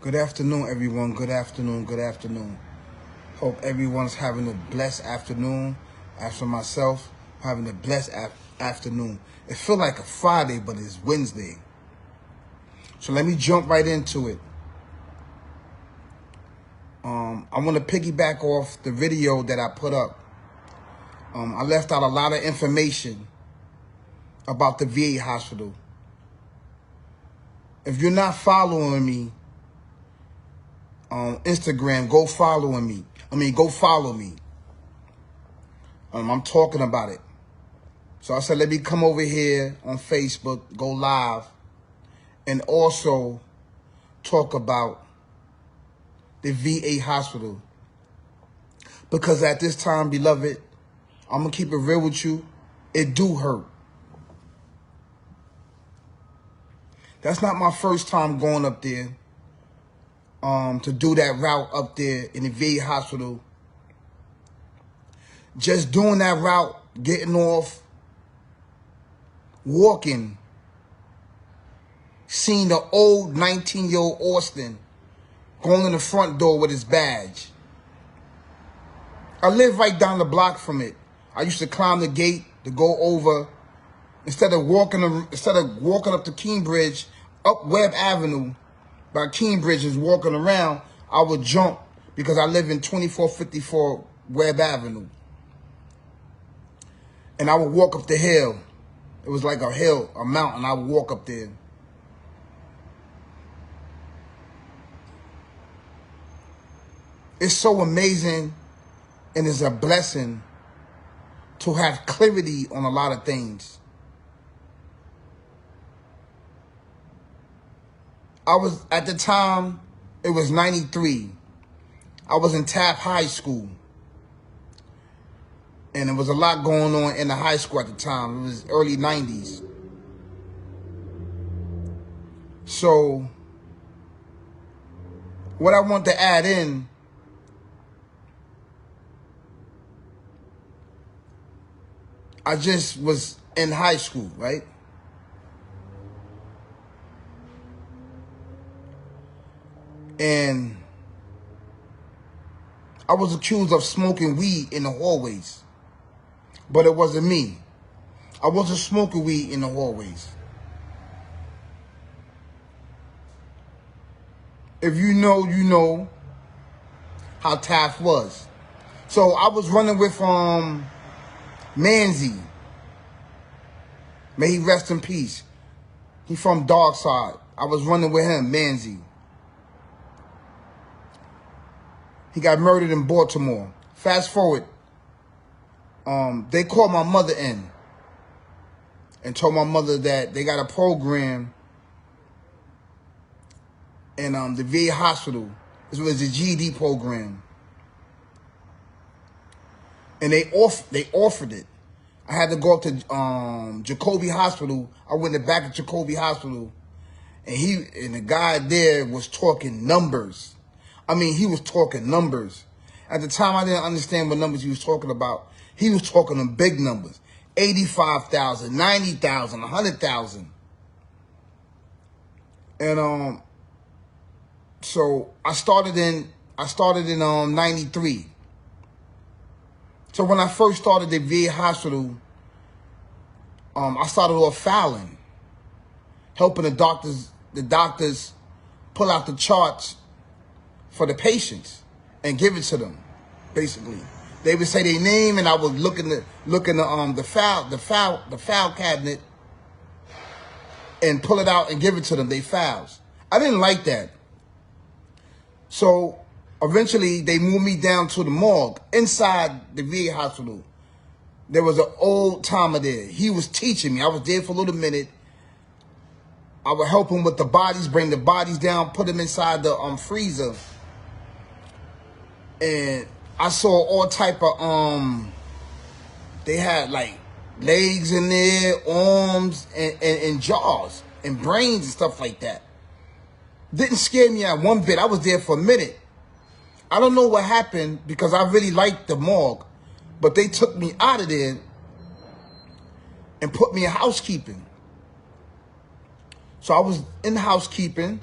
Good afternoon, everyone. Good afternoon. Good afternoon. Hope everyone's having a blessed afternoon. As for myself, having a blessed afternoon. It feels like a Friday, but it's Wednesday. So let me jump right into it. I want to piggyback off the video that I put up. I left out a lot of information about the VA hospital. If you're not following me on Instagram, go follow me. Go follow me. I'm talking about it. So I said, let me come over here on Facebook, go live, and also talk about the VA hospital. Because at this time, beloved, I'm going to keep it real with you. It do hurt. That's not my first time going up there to do that route up there in the VA hospital. Just doing that route, getting off, walking, seeing the old 19-year-old Austin going in the front door with his badge. I live right down the block from it. I used to climb the gate to go over. Instead of walking up to Cambridge, up Webb Avenue by Cambridge and walking around, I would jump because I live in 2454 Webb Avenue. And I would walk up the hill. It was like a hill, a mountain. I would walk up there. It's so amazing and it's a blessing to have clarity on a lot of things. At the time, it was 93. I was in Taft High School. And there was a lot going on in the high school at the time. It was early 90s. So, what I want to add in, I just was in high school, right? And I was accused of smoking weed in the hallways. But it wasn't me. I wasn't smoking weed in the hallways. If you know, you know how Taft was. So I was running with Manzi. May he rest in peace. He from Dark Side. I was running with him, Manzi. He got murdered in Baltimore. Fast forward. They called my mother in and told my mother that they got a program in the VA hospital. This was a GED program. And they offered it. I had to go up to Jacoby Hospital. I went back to Jacoby Hospital, and the guy there was talking numbers. He was talking numbers. At the time, I didn't understand what numbers he was talking about. He was talking them big numbers. 85,000, 90,000, 100,000. And so I started in 93. So when I first started the VA hospital, I started off fouling, helping the doctors pull out the charts for the patients and give it to them, basically. They would say their name, and I would look in the file cabinet and pull it out and give it to them. They files. I didn't like that. So eventually they moved me down to the morgue inside the VA hospital. There was an old timer there. He was teaching me. I was there for a little minute. I would help him with the bodies, bring the bodies down, put them inside the freezer. And I saw all type of, they had like legs in there, arms, and jaws, and brains and stuff like that. Didn't scare me at one bit. I was there for a minute. I don't know what happened because I really liked the morgue, but they took me out of there and put me in housekeeping. So I was in housekeeping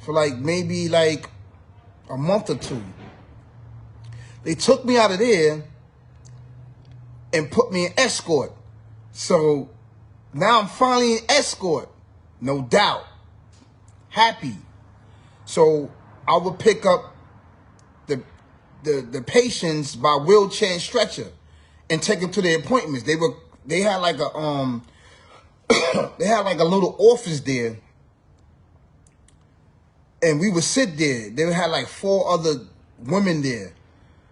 for like maybe like a month or two. They took me out of there and put me in escort. So now I'm finally in escort, no doubt. Happy. So I would pick up the patients by wheelchair and stretcher and take them to their appointments. They had like a they had like a little office there, and we would sit there. They had like 4 other women there.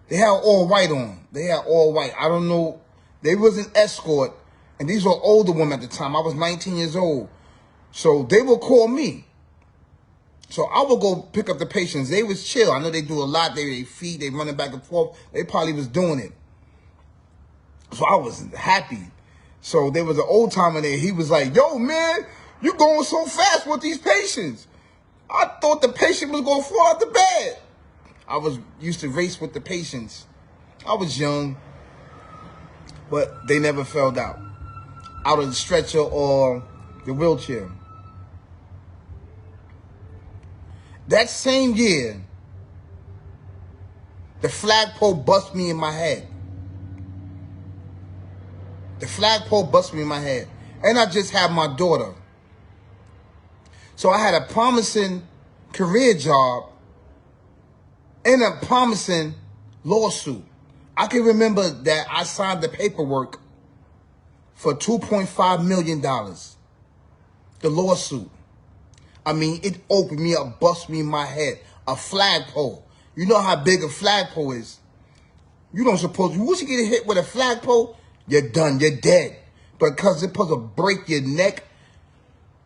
They had all white on. They had all white. I don't know. They was an escort, and these were older women at the time. I was 19 years old. So they would call me. So I would go pick up the patients. They was chill. I know they do a lot. They feed, they running back and forth. They probably was doing it. So I was happy. So there was an old timer there. He was like, yo, man, you going so fast with these patients. I thought the patient was going to fall out the bed. I was used to race with the patients. I was young, but they never fell out of the stretcher or the wheelchair. That same year, the flagpole bust me in my head. The flagpole bust me in my head. And I just had my daughter. So I had a promising career job and a promising lawsuit. I can remember that I signed the paperwork for $2.5 million. The lawsuit. I mean, it opened me up, bust me in my head. A flagpole. You know how big a flagpole is. You don't suppose, once you get hit with a flagpole, you're done, you're dead. Because it's supposed to break your neck,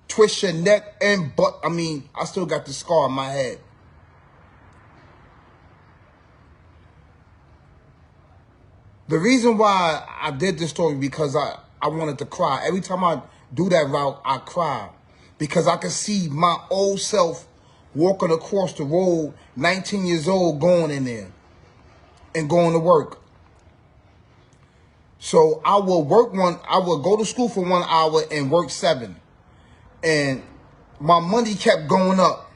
twist your neck, and butt. I mean, I still got the scar on my head. The reason why I did this story because I wanted to cry. Every time I do that route, I cry. Because I can see my old self walking across the road, 19 years old, going in there and going to work. So I will go to school for 1 hour and work 7. And my money kept going up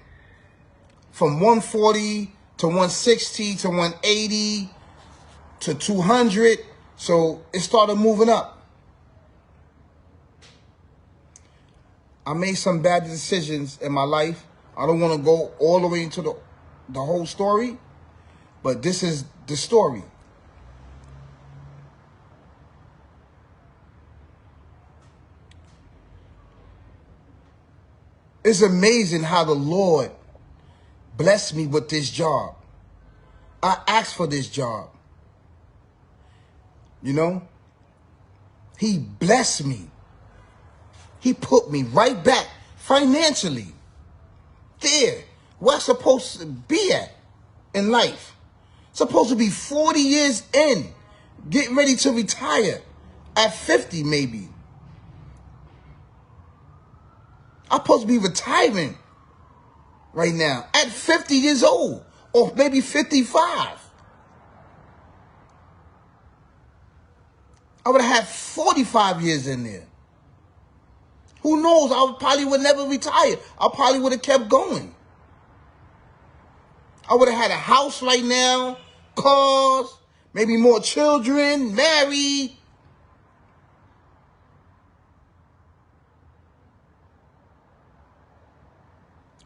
from 140 to 160 to 180 to 200. So it started moving up. I made some bad decisions in my life. I don't want to go all the way into the whole story, but this is the story. It's amazing how the Lord blessed me with this job. I asked for this job. You know? He blessed me. He put me right back financially there where I'm supposed to be at in life. Supposed to be 40 years in, getting ready to retire at 50 maybe. I'm supposed to be retiring right now at 50 years old or maybe 55. I would have had 45 years in there. Who knows? I probably would never retire. I probably would have kept going. I would have had a house right now, cars, maybe more children, married.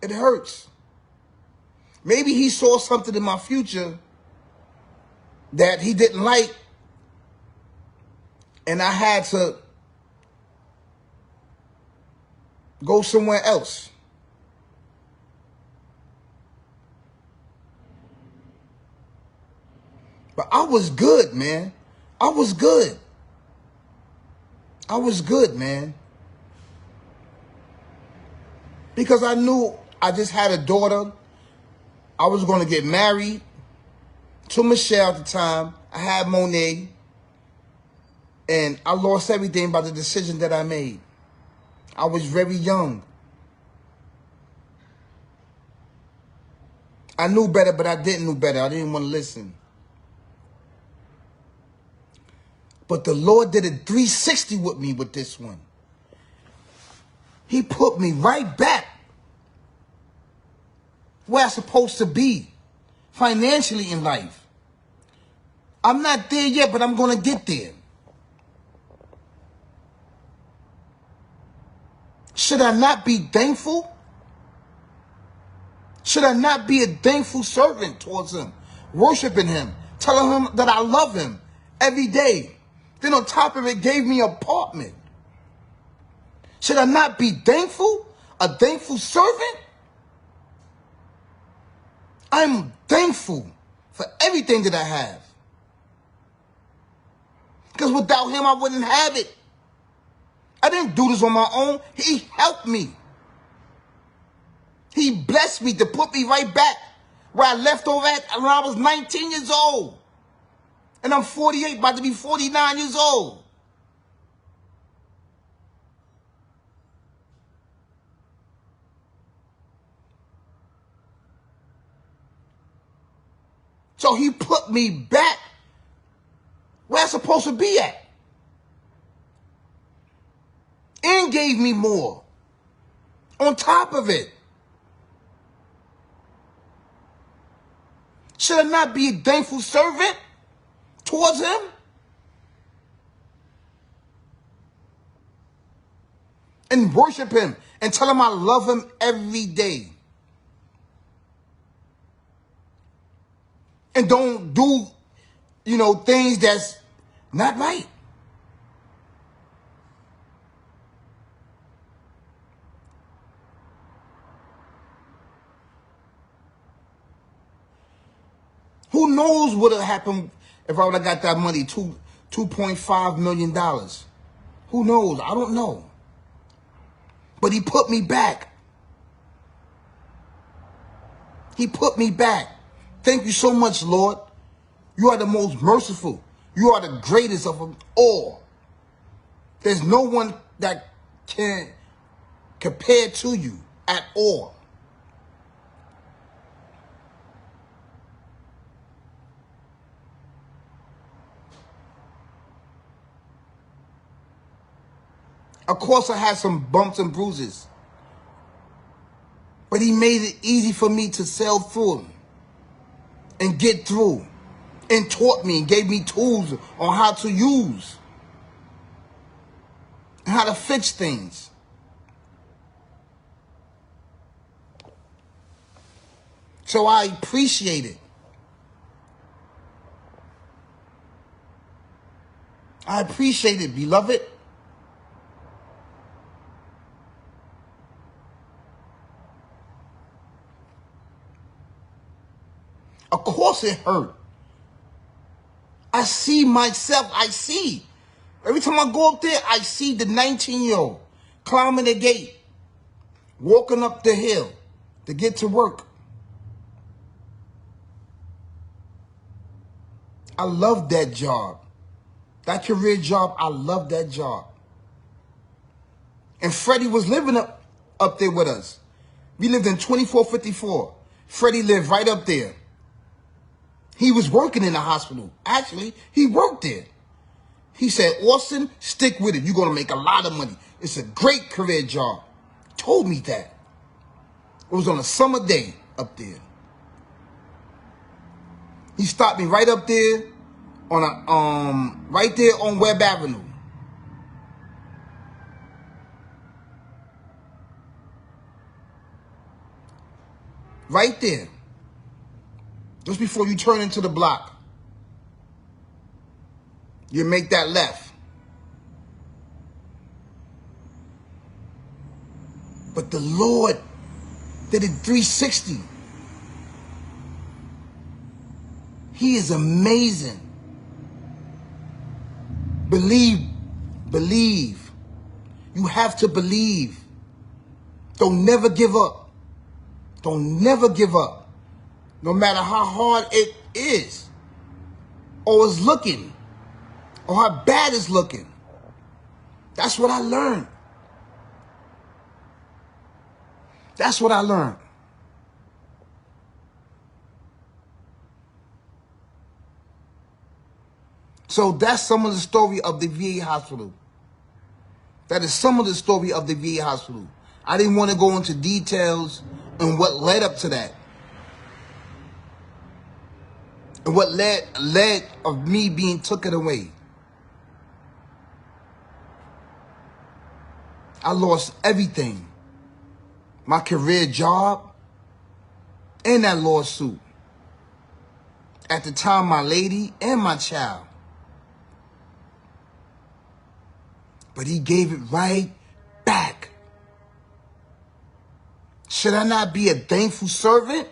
It hurts. Maybe he saw something in my future that he didn't like, and I had to go somewhere else. But I was good, man. I was good. I was good, man. Because I knew I just had a daughter. I was going to get married to Michelle at the time. I had Monet. And I lost everything by the decision that I made. I was very young. I knew better, but I didn't know better. I didn't want to listen. But the Lord did a 360 with me with this one. He put me right back where I'm supposed to be financially in life. I'm not there yet, but I'm going to get there. Should I not be thankful? Should I not be a thankful servant towards him, worshiping him, telling him that I love him every day? Then on top of it, gave me an apartment. Should I not be thankful? A thankful servant? I'm thankful for everything that I have. Because without him, I wouldn't have it. I didn't do this on my own. He helped me. He blessed me to put me right back where I left over at when I was 19 years old. And I'm 48, about to be 49 years old. So he put me back where I'm supposed to be at. And gave me more. On top of it. Should I not be a thankful servant towards him? And worship him and tell him I love him every day. And don't do, things that's not right. Who knows what would have happened if I would have got that money, $2.5 million. Who knows? I don't know. But he put me back. He put me back. Thank you so much, Lord. You are the most merciful. You are the greatest of them all. There's no one that can compare to you at all. Of course, I had some bumps and bruises. But he made it easy for me to sail through them and get through. And taught me and gave me tools on how to use. And how to fix things. So I appreciate it. I appreciate it, beloved. Of course it hurt. I see myself. Every time I go up there, I see the 19-year-old climbing the gate, walking up the hill to get to work. I love that job. That career job, I love that job. And Freddie was living up there with us. We lived in 2454. Freddie lived right up there. He was working in the hospital. Actually, he worked there. He said, Austin, stick with it. You're going to make a lot of money. It's a great career job. Told me that. It was on a summer day up there. He stopped me right up there right there on Webb Avenue. Right there. Just before you turn into the block. You make that left. But the Lord did it 360. He is amazing. Believe. You have to believe. Don't never give up. Don't never give up. No matter how hard it is, or it's looking, or how bad it's looking. That's what I learned. That's what I learned. So that's some of the story of the VA hospital. That is some of the story of the VA hospital. I didn't want to go into details on what led up to that. And what led of me being taken away. I lost everything. My career, job, and that lawsuit. At the time, my lady and my child. But he gave it right back. Should I not be a thankful servant?